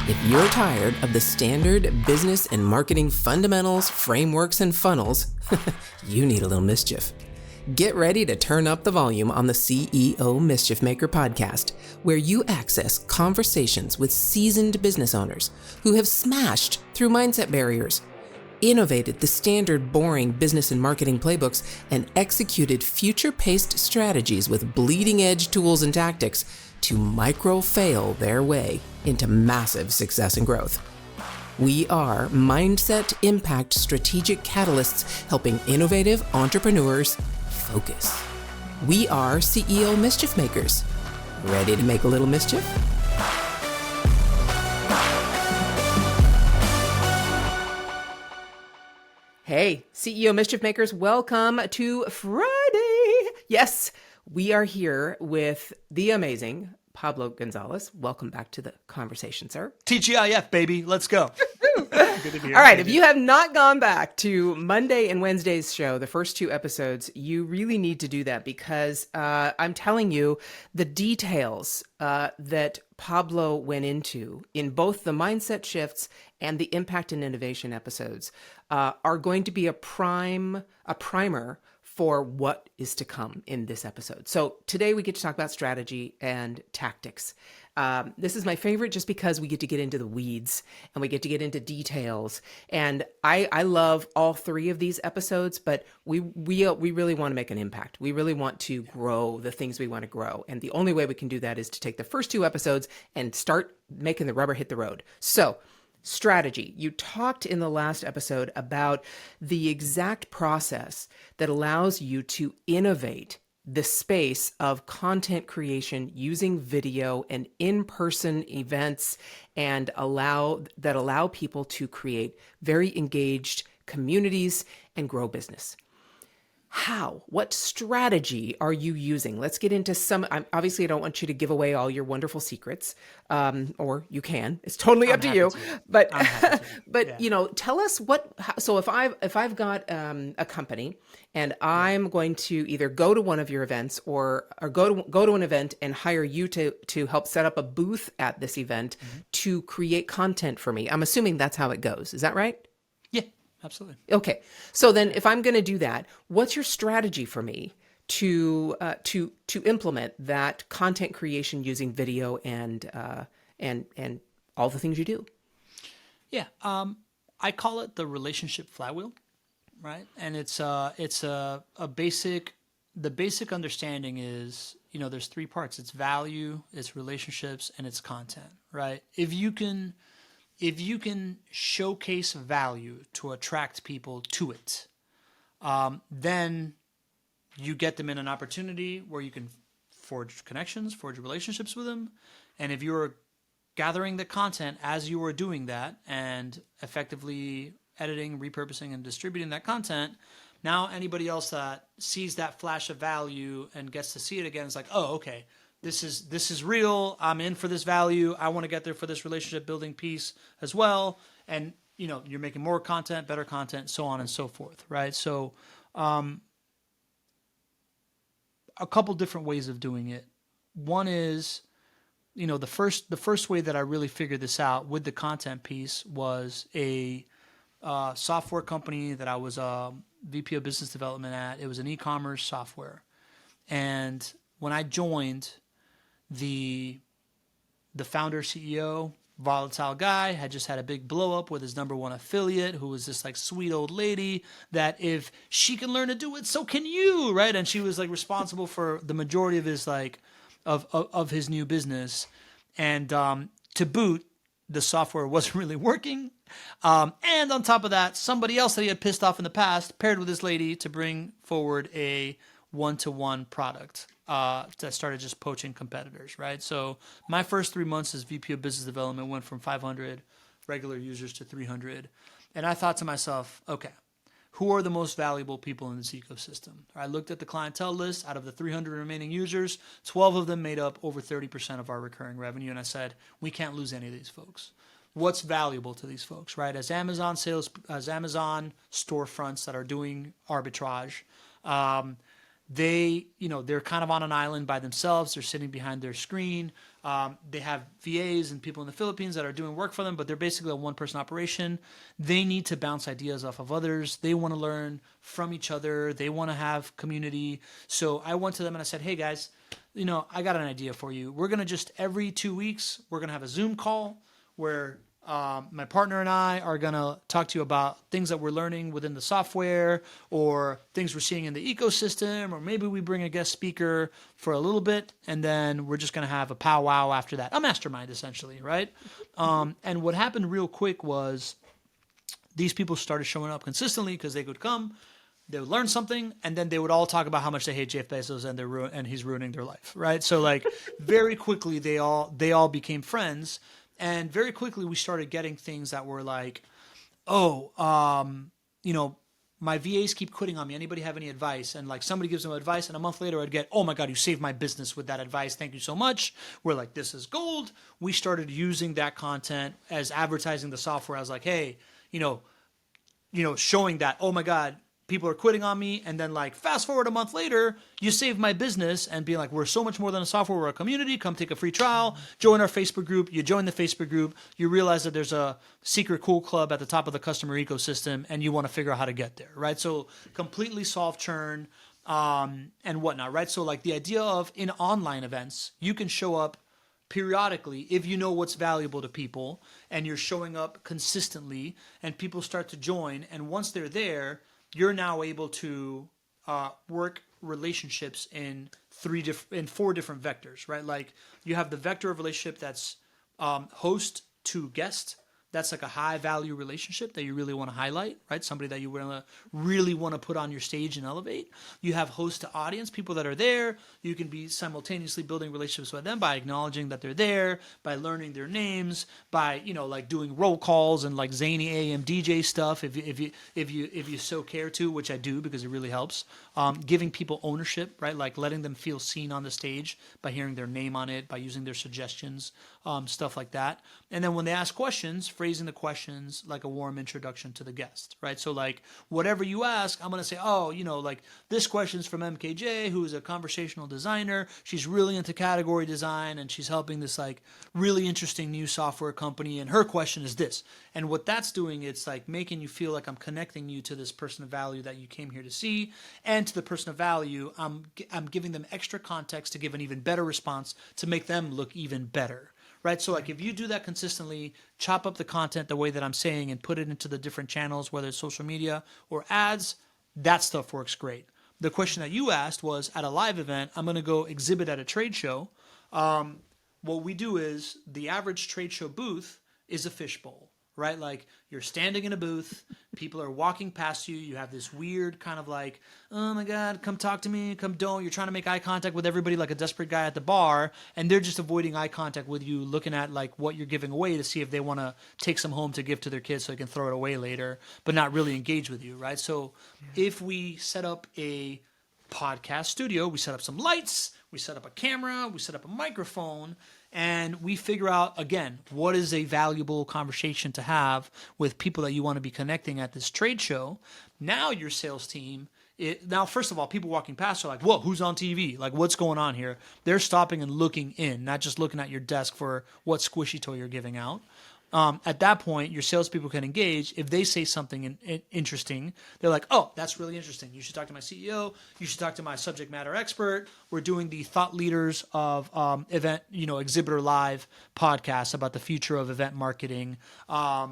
If you're tired of the standard business and marketing fundamentals, frameworks, and funnels, you need a little mischief. Get ready to turn up the volume on the CEO Mischief Maker podcast, where you access conversations with seasoned business owners who have smashed through mindset barriers, innovated the standard boring business and marketing playbooks, and executed future-paced strategies with bleeding-edge tools and tactics to micro-fail their way into massive success and growth. We are Mindset Impact Strategic Catalysts helping innovative entrepreneurs focus. We are CEO Mischief Makers. Ready to make a little mischief? Hey, CEO Mischief Makers, welcome to Friday. Yes, we are here with the amazing Pablo Gonzalez. Welcome back to the conversation, sir. TGIF, baby. Let's go. Good to be here. All right. If you have not gone back to Monday and Wednesday's show, the first two episodes, you really need to do that because I'm telling you the details that Pablo went into in both the mindset shifts and the impact and innovation episodes are going to be a primer for what is to come in this episode. So today we get to talk about strategy and tactics. This is my favorite just because we get to get into the weeds and we get to get into details. And I love all three of these episodes, but we really want to make an impact. We really want to grow the things we want to grow. And the only way we can do that is to take the first two episodes and start making the rubber hit the road. So strategy. You talked in the last episode about the exact process that allows you to innovate the space of content creation using video and in-person events and allow people to create very engaged communities and grow business. How? What strategy are you using? Let's get into some. Obviously, I don't want you to give away all your wonderful secrets, or you can. It's totally up to you. But, tell us what. So if I've got a company and I'm going to either go to one of your events or go to an event and hire you to help set up a booth at this event to create content for me. I'm assuming that's how it goes. Is that right? Yeah. Absolutely. Okay. So then if I'm going to do that, what's your strategy for me to implement that content creation using video and all the things you do? Yeah. I call it the relationship flywheel, right? And it's a basic, the basic understanding is, there's three parts. It's value, it's relationships, and it's content, right? If you can showcase value to attract people to it, then you get them in an opportunity where you can forge connections, forge relationships with them. And if you're gathering the content as you are doing that and effectively editing, repurposing, and distributing that content, now anybody else that sees that flash of value and gets to see it again is like, oh, okay. This is real. I'm in for this value. I want to get there for this relationship building piece as well. And, you're making more content, better content, so on and so forth, right? So a couple different ways of doing it. One is, the first way that I really figured this out with the content piece was a software company that I was a VP of business development at. It was an e-commerce software. And when I joined, the founder, CEO, volatile guy, had just had a big blow up with his number one affiliate, who was this like sweet old lady that if she can learn to do it, so can you, right? And she was like responsible for the majority of his of his new business. And to boot, the software wasn't really working. And on top of that, somebody else that he had pissed off in the past paired with this lady to bring forward a one-to-one product that started just poaching competitors, right? So my first 3 months as VP of Business Development went from 500 regular users to 300. And I thought to myself, okay, who are the most valuable people in this ecosystem? I looked at the clientele list. Out of the 300 remaining users, 12 of them made up over 30% of our recurring revenue. And I said, we can't lose any of these folks. What's valuable to these folks, right? As Amazon storefronts that are doing arbitrage, they're kind of on an island by themselves. They're sitting behind their screen. They have VAs and people in the Philippines that are doing work for them, but they're basically a one-person operation. They need to bounce ideas off of others. They want to learn from each other. They want to have community. So I went to them and I said, hey guys, I got an idea for you. We're going to just every 2 weeks, we're going to have a Zoom call where my partner and I are going to talk to you about things that we're learning within the software or things we're seeing in the ecosystem, or maybe we bring a guest speaker for a little bit, and then we're just going to have a powwow after that, a mastermind essentially, right? And what happened real quick was these people started showing up consistently because they could come, they would learn something, and then they would all talk about how much they hate Jeff Bezos and he's ruining their life, right? So like very quickly they all became friends. And very quickly, we started getting things that were like, my VAs keep quitting on me. Anybody have any advice? And like somebody gives them advice, and a month later, I'd get, oh my God, you saved my business with that advice. Thank you so much. We're like, this is gold. We started using that content as advertising the software. I was like, hey, showing that, oh my God, people are quitting on me. And then like fast forward a month later, you saved my business, and being like, we're so much more than a software. We're a community. Come take a free trial. Join our Facebook group. You join the Facebook group. You realize that there's a secret cool club at the top of the customer ecosystem, and you want to figure out how to get there, right? So completely solve churn and whatnot, right? So like the idea of in online events, you can show up periodically if you know what's valuable to people and you're showing up consistently, and people start to join. And once they're there, you're now able to work relationships in four different vectors, right? Like you have the vector of relationship that's host to guest. That's like a high value relationship that you really want to highlight, right? Somebody that you really want to put on your stage and elevate. You have host to audience, people that are there. You can be simultaneously building relationships with them by acknowledging that they're there, by learning their names, by like doing roll calls and like zany AM DJ stuff if you so care to, which I do because it really helps. Giving people ownership, right? Like letting them feel seen on the stage by hearing their name on it, by using their suggestions, stuff like that. And then when they ask questions, phrasing the questions like a warm introduction to the guest, right? So like whatever you ask, I'm going to say, like this question's from MKJ, who is a conversational designer. She's really into category design, and she's helping this like really interesting new software company. And her question is this. And what that's doing, it's like making you feel like I'm connecting you to this person of value that you came here to see. And to the person of value, I'm giving them extra context to give an even better response to make them look even better. Right? So like if you do that consistently, chop up the content the way that I'm saying and put it into the different channels, whether it's social media or ads, that stuff works great. The question that you asked was, at a live event, I'm going to go exhibit at a trade show. What we do is the average trade show booth is a fishbowl, right? Like you're standing in a booth, people are walking past you, you have this weird kind of like, oh my God, come talk to me, come don't. You're trying to make eye contact with everybody like a desperate guy at the bar, and they're just avoiding eye contact with you, looking at like what you're giving away to see if they want to take some home to give to their kids so they can throw it away later, but not really engage with you, right? So if we set up a podcast studio, we set up some lights, we set up a camera, we set up a microphone, and we figure out, again, what is a valuable conversation to have with people that you want to be connecting at this trade show. Now your sales team, first of all, people walking past are like, whoa, who's on TV? Like, what's going on here? They're stopping and looking in, not just looking at your desk for what squishy toy you're giving out. At that point, your salespeople can engage. If they say something interesting, they're like, oh, that's really interesting. You should talk to my CEO. You should talk to my subject matter expert. We're doing the thought leaders of Exhibitor Live podcast about the future of event marketing. I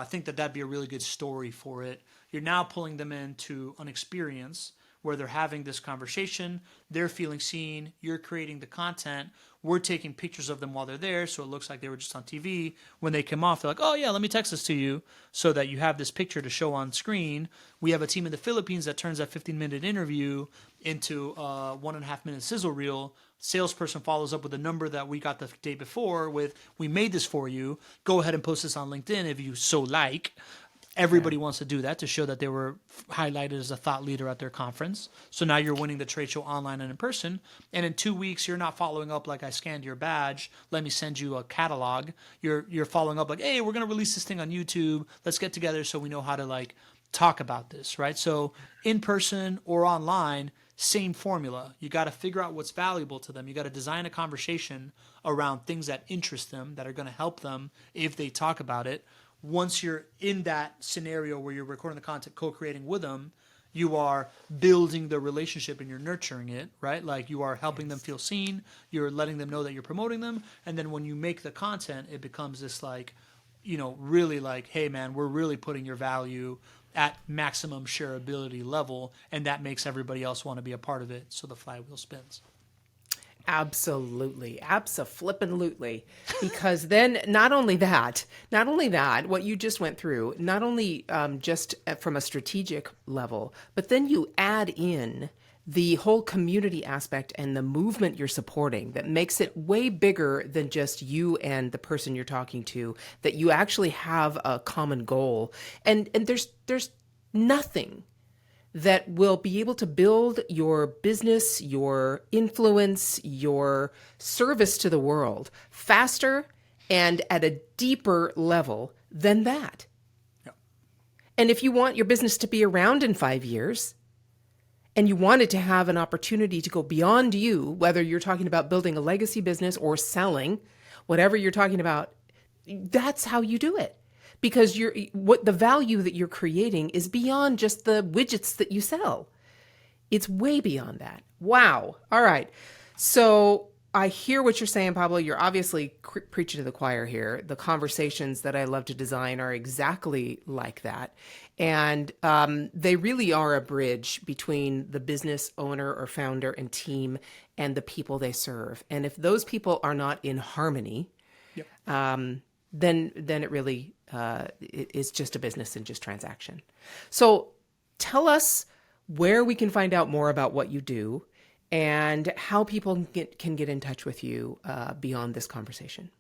think that'd be a really good story for it. You're now pulling them into an experience where they're having this conversation, they're feeling seen, you're creating the content, we're taking pictures of them while they're there, so it looks like they were just on TV. When they come off, they're like, oh yeah, let me text this to you so that you have this picture to show on screen. We have a team in the Philippines that turns that 15-minute interview into a 1.5-minute sizzle reel. Salesperson follows up with a number that we got the day before with, we made this for you, go ahead and post this on LinkedIn if you so like. Everybody wants to do that to show that they were highlighted as a thought leader at their conference. So now you're winning the trade show online and in person. And in 2 weeks, you're not following up like, I scanned your badge, let me send you a catalog. You're following up like, hey, we're going to release this thing on YouTube. Let's get together so we know how to like talk about this, right? So in person or online, same formula. You got to figure out what's valuable to them. You got to design a conversation around things that interest them, that are going to help them if they talk about it. Once you're in that scenario where you're recording the content, co-creating with them, you are building the relationship and you're nurturing it, right? Like you are helping them feel seen. You're letting them know that you're promoting them. And then when you make the content, it becomes this like, really like, hey man, we're really putting your value at maximum shareability level, and that makes everybody else want to be a part of it, so the flywheel spins. Absolutely. Abso-flippin-lutely. Because then not only that, what you just went through, not only just from a strategic level, but then you add in the whole community aspect and the movement you're supporting that makes it way bigger than just you and the person you're talking to, that you actually have a common goal. And there's nothing that will be able to build your business, your influence, your service to the world faster and at a deeper level than that. Yeah. And if you want your business to be around in 5 years, and you wanted to have an opportunity to go beyond you, whether you're talking about building a legacy business or selling, whatever you're talking about, that's how you do it. Because what the value that you're creating is beyond just the widgets that you sell. It's way beyond that. Wow. All right. So I hear what you're saying, Pablo. You're obviously preaching to the choir here. The conversations that I love to design are exactly like that. And they really are a bridge between the business owner or founder and team and the people they serve. And if those people are not in harmony, yep. Then it really it is just a business and just transaction. So tell us where we can find out more about what you do and how people can get in touch with you beyond this conversation.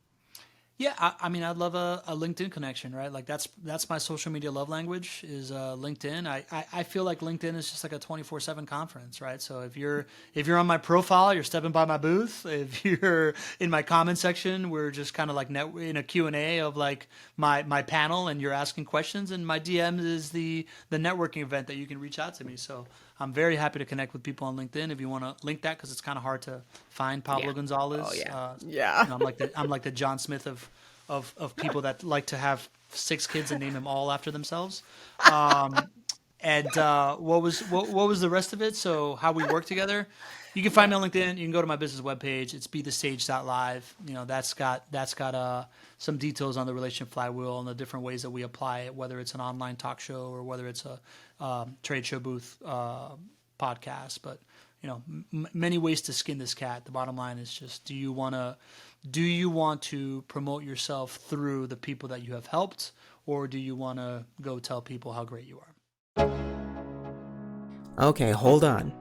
Yeah, I mean, I'd love a LinkedIn connection, right? Like that's my social media love language is LinkedIn. I feel like LinkedIn is just like a 24/7 conference, right? So if you're on my profile, you're stepping by my booth. If you're in my comment section, we're just kind of like in a Q&A of like my panel, and you're asking questions. And my DM is the networking event that you can reach out to me. So I'm very happy to connect with people on LinkedIn if you want to link that, because it's kind of hard to find Pablo Gonzalez. Oh, yeah. Yeah. I'm like the John Smith of people that like to have 6 kids and name them all after themselves. And what was the rest of it? So how we work together. You can find me on LinkedIn. You can go to my business webpage. It's bethestage.live. That's got some details on the relationship flywheel and the different ways that we apply it, whether it's an online talk show or whether it's a trade show booth podcast. But many ways to skin this cat. The bottom line is just, do you want to promote yourself through the people that you have helped, or do you want to go tell people how great you are? Okay, hold on.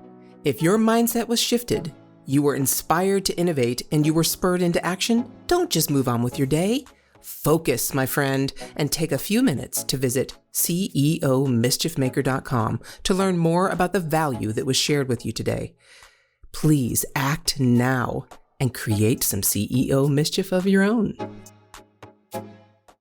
If your mindset was shifted, you were inspired to innovate, and you were spurred into action, don't just move on with your day. Focus, my friend, and take a few minutes to visit CEOmischiefmaker.com to learn more about the value that was shared with you today. Please act now and create some CEO mischief of your own.